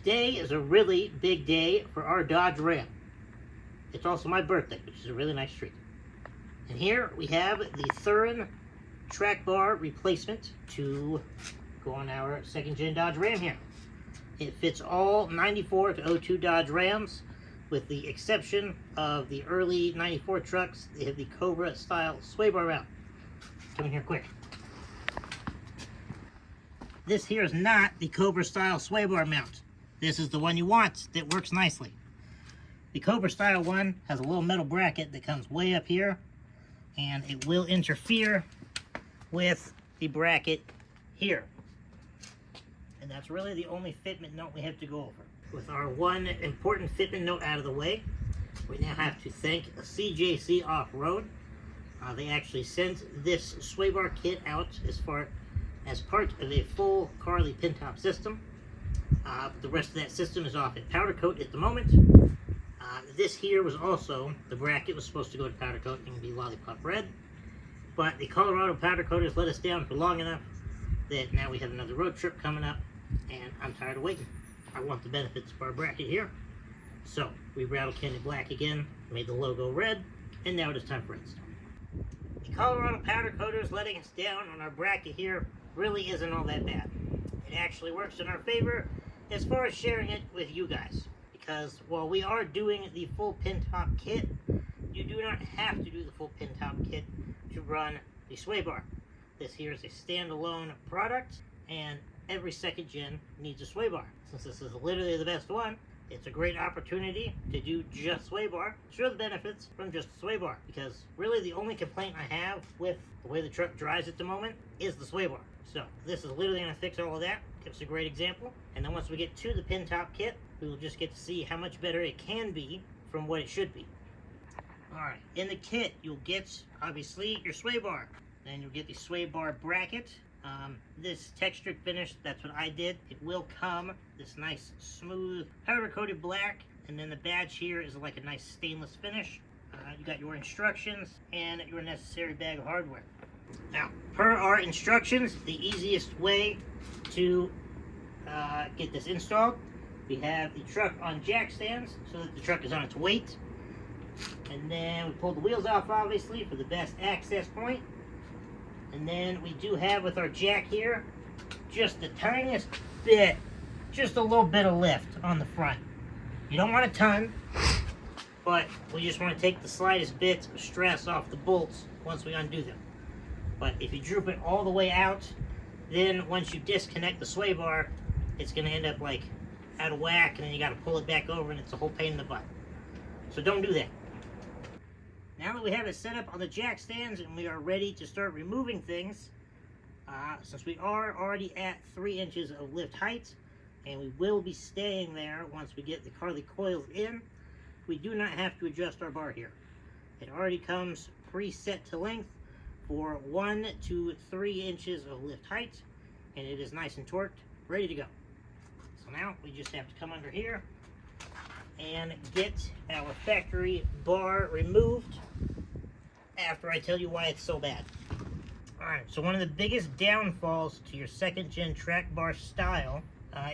Today is a really big day for our Dodge Ram. It's also my birthday, which is a really nice treat. And here we have the Thurin track bar replacement to go on our second gen Dodge Ram here. It fits all 94 to 02 Dodge Rams, with the exception of the early 94 trucks. They have the Cobra style sway bar mount. Come in here quick. This here is not the Cobra style sway bar mount. This is the one you want that works nicely. The Cobra style one has a little metal bracket that comes way up here, and it will interfere with the bracket here. And that's really the only fitment note we have to go over. With our one important fitment note out of the way, we now have to thank CJC Off-Road. They actually sent this sway bar kit out as part of a full Carly pin top system. The rest of that system is off at powder coat at the moment. This here was also, the bracket was supposed to go to powder coat and be lollipop red, but the Colorado powder coaters let us down for long enough that now we have another road trip coming up, and I'm tired of waiting. I want the benefits of our bracket here. So we rattle candy black again, made the logo red, and now it is time for install. The Colorado powder coaters letting us down on our bracket here really isn't all that bad. It actually works in our favor as far as sharing it with you guys, because while we are doing the full pin top kit, you do not have to do the full pin top kit to run the sway bar. This here is a standalone product, and every second gen needs a sway bar. Since this is literally the best one, it's a great opportunity to do just sway bar, show the benefits from just the sway bar, because really the only complaint I have with the way the truck drives at the moment is the sway bar. So this is literally going to fix all of that. It's a great example. And then once we get to the pin top kit, we will just get to see how much better it can be from what it should be. Alright, in the kit you'll get obviously your sway bar. Then you'll get the sway bar bracket. This textured finish, that's what I did. It will come this nice smooth powder coated black, and then the badge here is like a nice stainless finish. You got your instructions and your necessary bag of hardware. Now, per our instructions, the easiest way to get this installed, we have the truck on jack stands so that the truck is on its weight, and then we pull the wheels off obviously for the best access point. And then we do have with our jack here just the tiniest bit, just a little bit of lift on the front. You don't want a ton, but we just want to take the slightest bit of stress off the bolts once we undo them. But if you droop it all the way out, then once you disconnect the sway bar, it's going to end up like out of whack, and then you got to pull it back over, and it's a whole pain in the butt. So don't do that. Now that we have it set up on the jack stands and we are ready to start removing things, since we are already at 3 inches of lift height, and we will be staying there once we get the Carly coils in, we do not have to adjust our bar here. It already comes preset to length for 1 to 3 inches of lift height, and it is nice and torqued, ready to go. So now we just have to come under here and get our factory bar removed after I tell you why it's so bad. Alright, so one of the biggest downfalls to your second gen track bar style,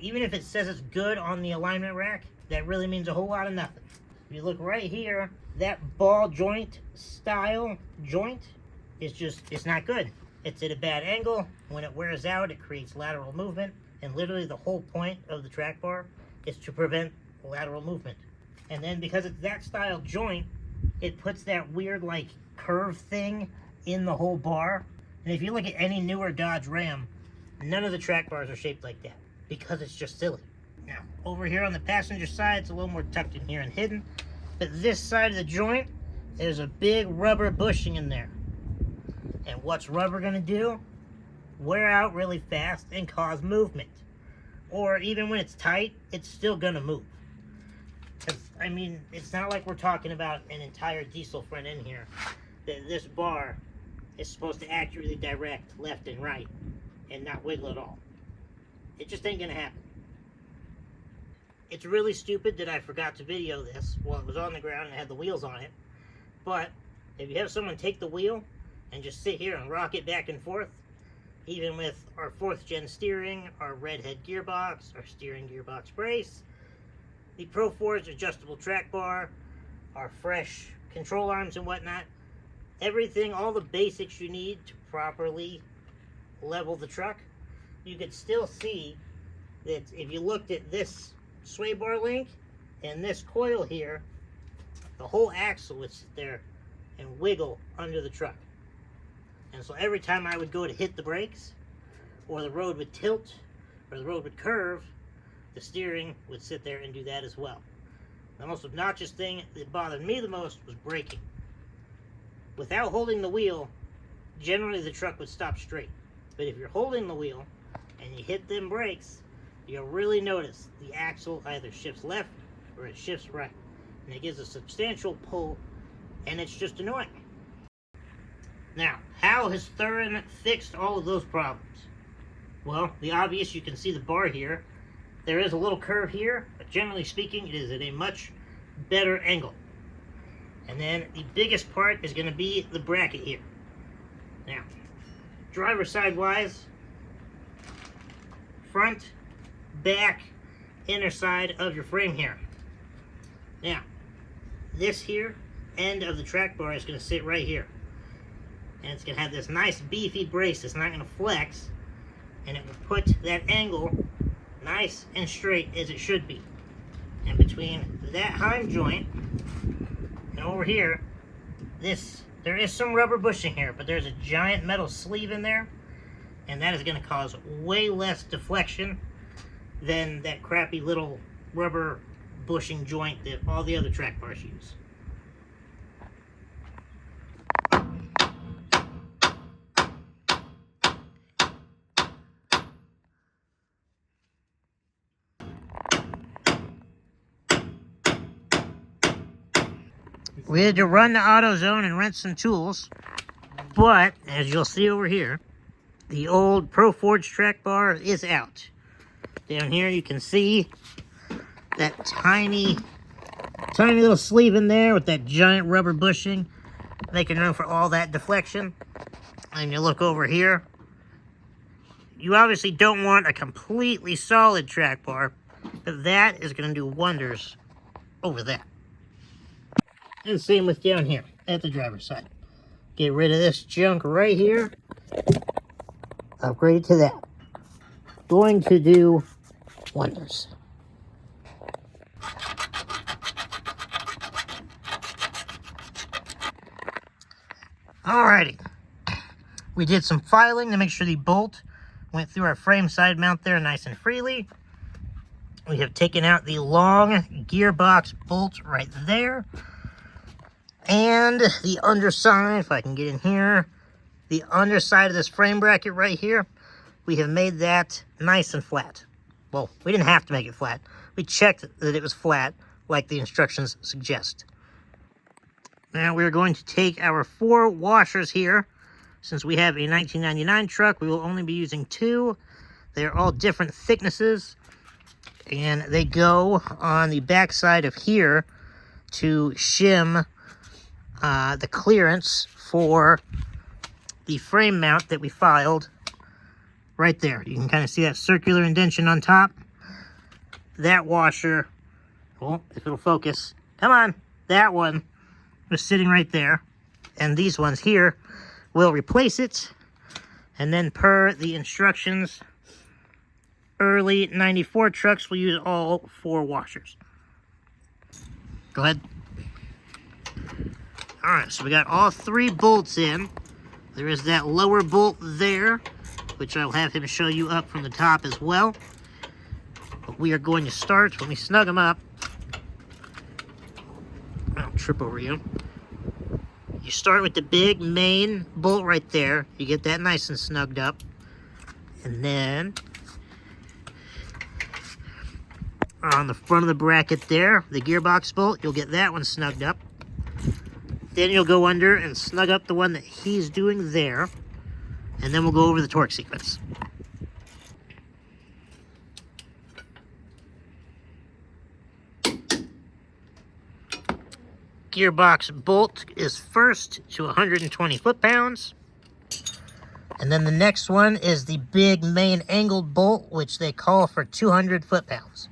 even if it says it's good on the alignment rack, that really means a whole lot of nothing. If you look right here, that ball joint style joint is just, it's not good. It's at a bad angle. When it wears out, it creates lateral movement, and literally the whole point of the track bar is to prevent lateral movement. And then because it's that style joint, it puts that weird like curve thing in the whole bar. And if you look at any newer Dodge Ram, none of the track bars are shaped like that, because it's just silly. Now over here on the passenger side, it's a little more tucked in here and hidden, but this side of the joint, there's a big rubber bushing in there. And what's rubber gonna do? Wear out really fast and cause movement. Or even when it's tight, it's still gonna move. Because, I mean, it's not like we're talking about an entire diesel front end here. This bar is supposed to accurately direct left and right and not wiggle at all. It just ain't gonna happen. It's really stupid that I forgot to video this while it was on the ground and had the wheels on it. But if you have someone take the wheel and just sit here and rock it back and forth, even with our 4th gen steering, our redhead gearbox, our steering gearbox brace, the Pro Forge adjustable track bar, our fresh control arms and whatnot, everything, all the basics you need to properly level the truck. You could still see that if you looked at this sway bar link and this coil here, the whole axle would sit there and wiggle under the truck. And so every time I would go to hit the brakes, or the road would tilt, or the road would curve, the steering would sit there and do that as well. The most obnoxious thing that bothered me the most was braking. Without holding the wheel, generally the truck would stop straight. But if you're holding the wheel and you hit them brakes, you'll really notice the axle either shifts left or it shifts right. And it gives a substantial pull, and it's just annoying. Now, how has Thurin fixed all of those problems? Well, the obvious, you can see the bar here. There is a little curve here, but generally speaking, it is at a much better angle. And then the biggest part is going to be the bracket here. Now, driver side wise, front, back, inner side of your frame here. Now, this here end of the track bar is going to sit right here. And it's going to have this nice beefy brace that's not going to flex. And it will put that angle nice and straight as it should be. And between that heim joint and over here, there is some rubber bushing here, but there's a giant metal sleeve in there. And that is going to cause way less deflection than that crappy little rubber bushing joint that all the other track bars use. We had to run to AutoZone and rent some tools, but as you'll see over here, the old Pro Forge track bar is out. Down here you can see that tiny little sleeve in there with that giant rubber bushing, making room for all that deflection. And you look over here, you obviously don't want a completely solid track bar, but that is going to do wonders over that. And same with down here at the driver's side. Get rid of this junk right here. Upgrade to that. Going to do wonders. Alrighty. We did some filing to make sure the bolt went through our frame side mount there nice and freely. We have taken out the long gearbox bolt right there. And the underside, if I can get in here, the underside of this frame bracket right here, we have made that nice and flat. Well, we didn't have to make it flat. We checked that it was flat, like the instructions suggest. Now we're going to take our 4 washers here. Since we have a 1999 truck, we will only be using 2. They're all different thicknesses, and they go on the back side of here to shim the clearance for the frame mount that we filed right there. You can kind of see that circular indentation on top. That washer, well, if it'll focus, come on, that one was sitting right there. And these ones here will replace it. And then per the instructions, early 94 trucks will use all 4 washers. Go ahead. Alright, so we got all 3 bolts in. There is that lower bolt there, which I'll have him show you up from the top as well. But we are going to start, when we snug them up, I'll trip over you. You start with the big main bolt right there. You get that nice and snugged up. And then, on the front of the bracket there, the gearbox bolt, you'll get that one snugged up. Then you'll go under and snug up the one that he's doing there. And then we'll go over the torque sequence. Gearbox bolt is first to 120 foot-pounds. And then the next one is the big main angled bolt, which they call for 200 foot-pounds.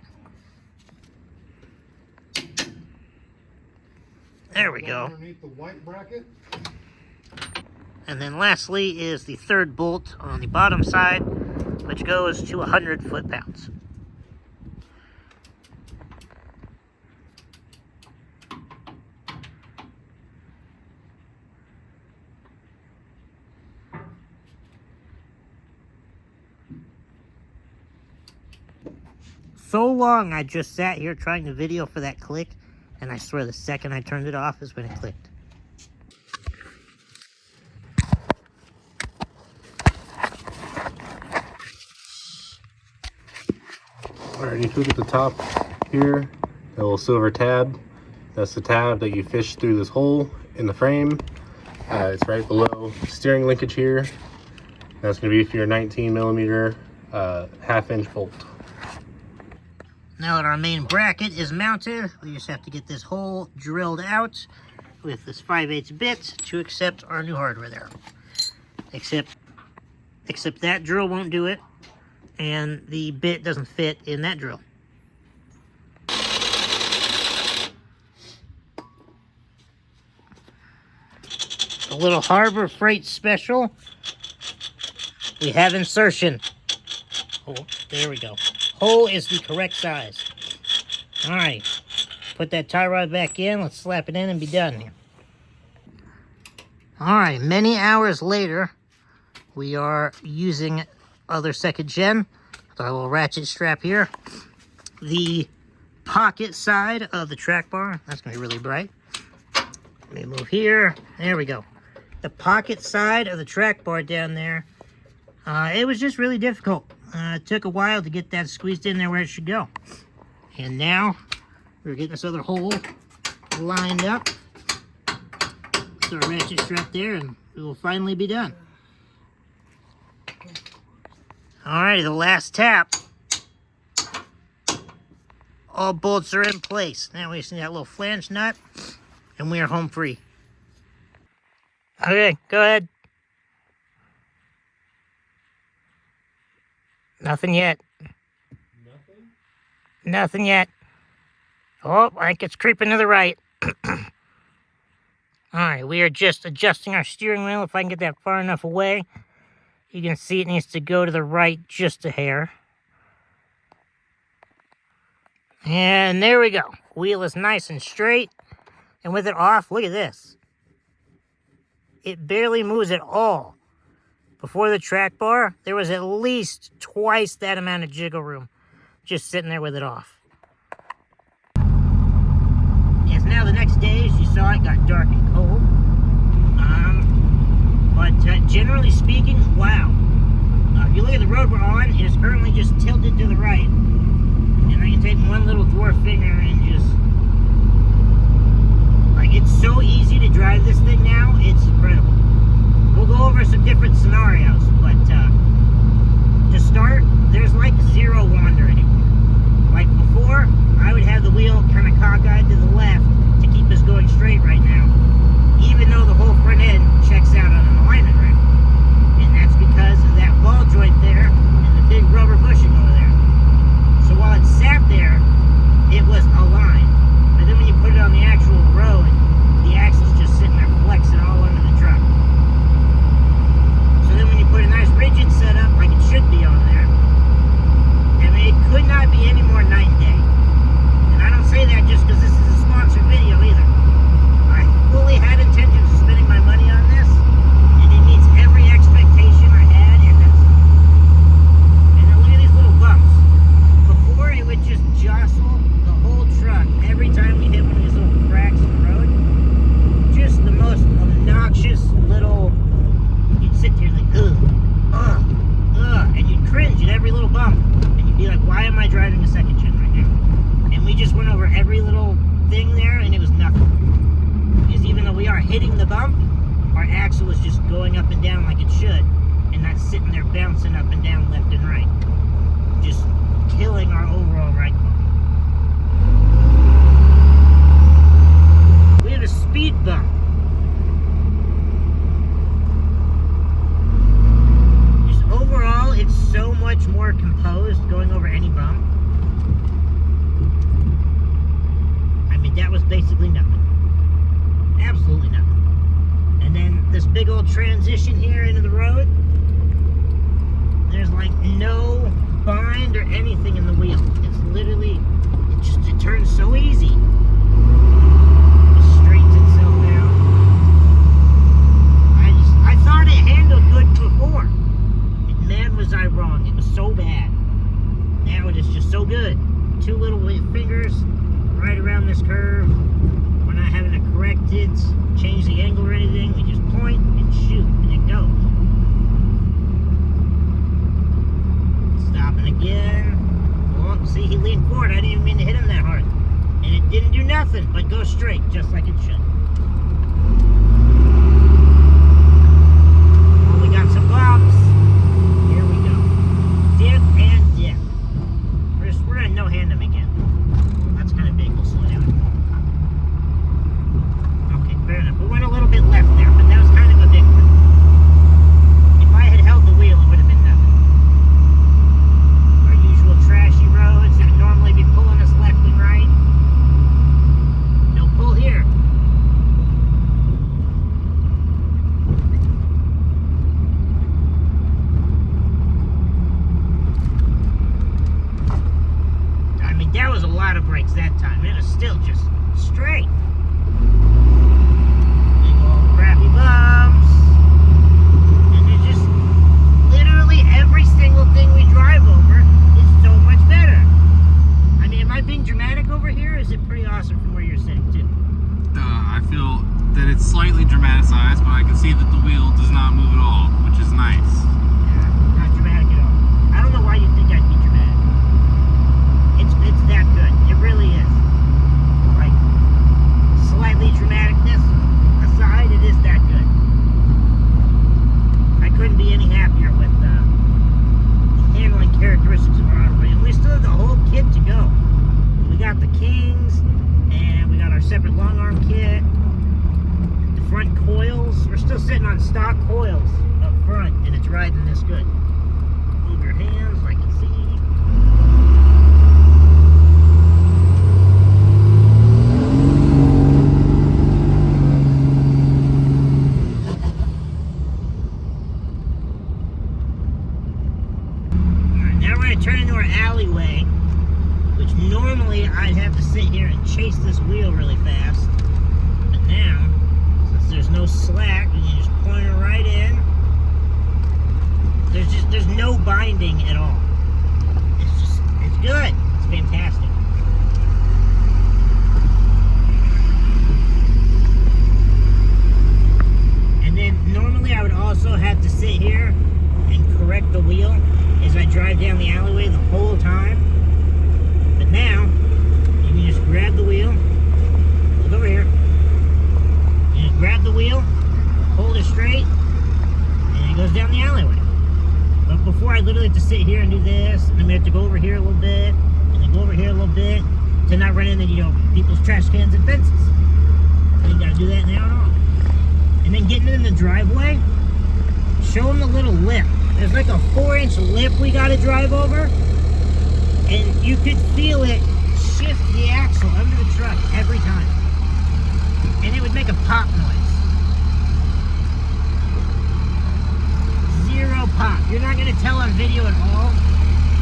There we go. Underneath the white bracket. And then lastly is the third bolt on the bottom side, which goes to 100 foot-pounds. So long I just sat here trying to video for that click, and I swear the second I turned it off is when it clicked. Alright, you look at the top here, a little silver tab. That's the tab that you fish through this hole in the frame. It's right below steering linkage here. That's going to be for your 19mm half-inch bolt. Now that our main bracket is mounted, we just have to get this hole drilled out with this 5/8 bit to accept our new hardware there. Except that drill won't do it, and the bit doesn't fit in that drill. A little Harbor Freight special. We have insertion. Oh, there we go. Hole is the correct size. Alright, put that tie rod back in. Let's slap it in and be done here. Alright, many hours later, we are using other second gen with our little ratchet strap here. The pocket side of the track bar, that's going to be really bright. Let me move here. There we go. The pocket side of the track bar down there, it was just really difficult. It took a while to get that squeezed in there where it should go. And now we're getting this other hole lined up. So our ratchet strap there, and we will finally be done. Alrighty, the last tap. All bolts are in place. Now we just need that little flange nut, and we are home free. Okay, go ahead. Nothing yet. Nothing? Nothing yet. Oh, I think it's creeping to the right. Alright, we are just adjusting our steering wheel. If I can get that far enough away, you can see it needs to go to the right just a hair. And there we go. Wheel is nice and straight. And with it off, look at this. It barely moves at all. Before the track bar, there was at least twice that amount of jiggle room just sitting there with it off. Yes, now the next day, as you saw, it got dark and cold. But generally speaking, wow. If you look at the road we're on, it is currently just tilted to the right. And I can take one little dwarf finger and just... Like, it's so easy to drive this thing now, it's incredible. We'll go over some different scenarios, but to start, there's like zero wander anymore. Like before, I would have the wheel kind of cockeyed to the left to keep us going straight right now, even though the whole front end checks out on an alignment rack. And that's because of that ball joint there and the big rubber bushing over there. So while it sat there, it was aligned. But then when you put it on the actual road, the axle's just sitting there flexing all under the truck. So then when you put a nice rigid setup like it should be on there, I mean, it could not be any more night and day. And I don't say that just because this is a sponsored video either. I fully had intentions of spending my money on this, and it meets every expectation I had, and then look at these little bumps. Before, it would just jostle the whole truck every time we hit one of these little cracks in the road. Just the most obnoxious little... You'd sit there like, and you'd cringe at every little bump. And you'd be like, why am I driving a second gen right now? And we just went over every little thing there, and it was nothing. Because even though we are hitting the bump, our axle is just going up and down like it should, and not sitting there bouncing up and down left and right. Just killing our overall ride quality. We have a speed bump. basically nothing. Absolutely nothing. And then this big old transition here into the road, there's like no bind or anything in the wheel. It's literally, it turns so easy. It straightens itself out. I thought it handled good before. And man, was I wrong. It was so bad. Now it is just so good. Two little fingers right around this curve. We're not having to correct it, change the angle or anything. We just point and shoot, and it goes. Stopping again. Oh, see, he leaned forward. I didn't even mean to hit him that hard. And it didn't do nothing but go straight, just like it should. Oh, we got some bumps. Here we go. Dip and dip. We're gonna no-hand him again. That's kind of big. We'll slow down. Okay, fair enough. We went a little bit left there, but that was kind of a big one. If I had held the wheel, it would have been nothing. Our usual trashy roads that would normally be pulling us left and right. No pull here. That was a lot of brakes that time, and it was still just straight. Big old crappy bumps. And there's just literally every single thing we drive over is so much better. I mean, am I being dramatic over here, or is it pretty awesome from where you're sitting, too? I feel that it's slightly dramatized, but I can see that the wheel does not move at all, which is nice. Yeah, not dramatic at all. I don't know why you think I'd be dramatic. It's that good. It really is. Like, slightly dramaticness aside, it is that good. I couldn't be any happier with the handling characteristics of our auto. And we still have the whole kit to go. We got the Kings, and we got our separate long arm kit. The front coils, we're still sitting on stock coils up front, and it's riding this good. Move your hands so I can see. Turn into our alleyway, which normally I'd have to sit here and chase this wheel really fast, but now, since there's no slack, you can just point it right in. There's no binding at all. It's good. It's fantastic. And then normally I would also have to sit here and correct the wheel as I drive down the alleyway the whole time. But now, you can just grab the wheel, look over here, and just grab the wheel, hold it straight, and it goes down the alleyway. But before, I literally have to sit here and do this, and then we have to go over here a little bit, and then go over here a little bit, to not run into, people's trash cans and fences. And you gotta do that now and all. And then getting in the driveway, show them the little lip. There's like a 4-inch lip we gotta drive over, and you could feel it shift the axle under the truck every time. And it would make a pop noise. Zero pop. You're not gonna tell on video at all,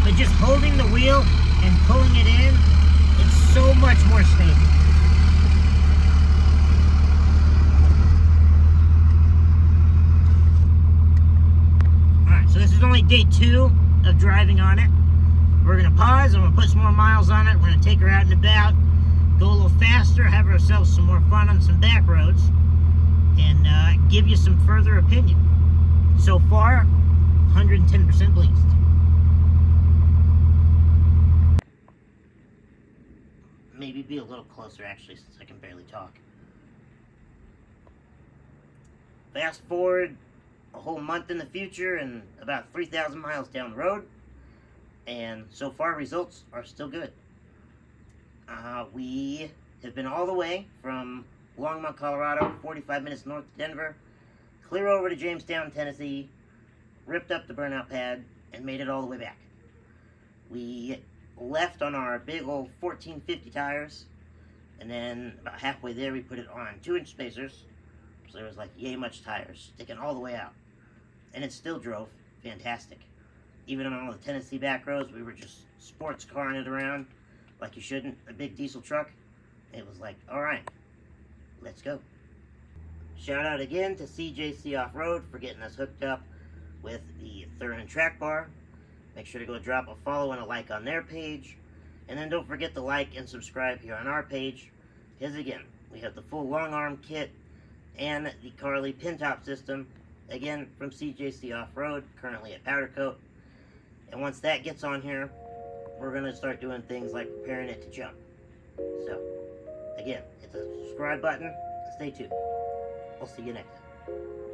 but just holding the wheel and pulling it in, it's so much more stable. So this is only day 2 of driving on it. We're gonna pause, I'm gonna put some more miles on it. We're gonna take her out and about, go a little faster, have ourselves some more fun on some back roads, and give you some further opinion. So far, 110% pleased. Maybe be a little closer actually, since I can barely talk. Fast forward a whole month in the future and about 3,000 miles down the road, and so far results are still good. We have been all the way from Longmont, Colorado, 45 minutes north of Denver, clear over to Jamestown, Tennessee, ripped up the burnout pad, and made it all the way back. We left on our big old 1450 tires, And then about halfway there, we put it on 2-inch spacers. So there was like yay much tires sticking all the way out. And it still drove fantastic. Even on all the Tennessee back roads, we were just sports carring it around like you shouldn't. A big diesel truck. It was like, all right, let's go. Shout out again to CJC Off-Road for getting us hooked up with the Thurin track bar. Make sure to go drop a follow and a like on their page. And then don't forget to like and subscribe here on our page. Because again, we have the full long arm kit and the Carly pin top system. Again, from CJC Off-Road, currently at Powder Coat. And once that gets on here, we're going to start doing things like preparing it to jump. So, again, hit the subscribe button and stay tuned. We'll see you next time.